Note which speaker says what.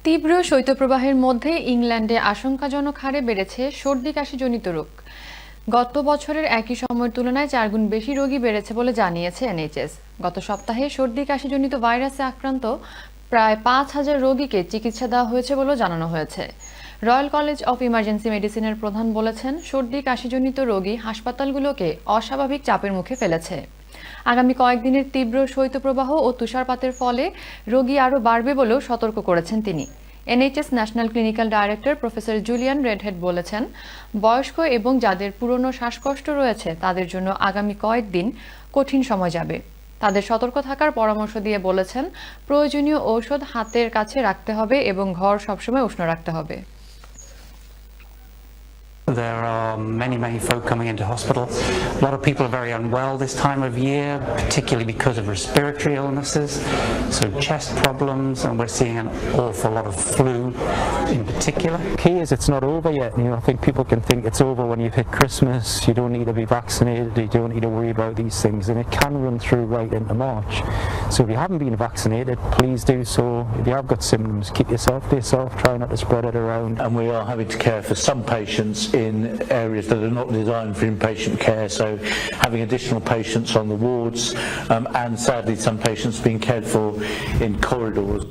Speaker 1: তীব্র শৈত্যপ্রবাহের মধ্যে ইংল্যান্ডে আশঙ্কাজনক হারে বেড়েছে সর্দি কাশিজনিত রোগ। গত বছরের একই সময়ের তুলনায় 4 গুণ বেশি রোগী বেড়েছে বলে জানিয়েছে এনএইচএস। গত সপ্তাহে সর্দি কাশিজনিত ভাইরাসে আক্রান্ত প্রায় 5,000 রোগীকে চিকিৎসা দেওয়া হয়েছে বলেও জানানো হয়েছে। রয়্যাল কলেজ অফ ইমার্জেন্সি মেডিসিনের প্রধান বলেছেন, সর্দি কাশিজনিত রোগী হাসপাতালগুলোকে অস্বাভাবিক চাপের মুখে ফেলেছে। আগামী কয়েকদিনের তীব্র শৈত্যপ্রবাহ ও তুষারপাতের ফলে রোগী আরও বাড়বে বলেও সতর্ক করেছেন তিনি। NHS national clinical director professor Julian Redhead বলেছেন, বয়স্ক এবং যাদের পুরনো শ্বাসকষ্ট রয়েছে তাদের জন্য আগামী কয়েকদিন কঠিন সময় যাবে। তাদের সতর্ক থাকার পরামর্শ দিয়ে বলেছেন, প্রয়োজনীয় ঔষধ হাতের কাছে রাখতে হবে এবং ঘর সবসময় উষ্ণ রাখতে হবে।
Speaker 2: There are many folk coming into hospital. A lot of people are very unwell this time of year, particularly because of respiratory illnesses, so chest problems, and we're seeing an awful lot of flu in particular.
Speaker 3: Key is it's not over yet. I think people can think it's over when you've hit Christmas. You don't need to be vaccinated. You don't need to worry about these things, and it can run through right into March. So if you haven't been vaccinated, please do so. If you have got symptoms, keep yourself to yourself. Try not to spread it around.
Speaker 4: And we are having to care for some patients in areas that are not designed for inpatient care, so having additional patients on the wards, and sadly some patients being cared for in corridors.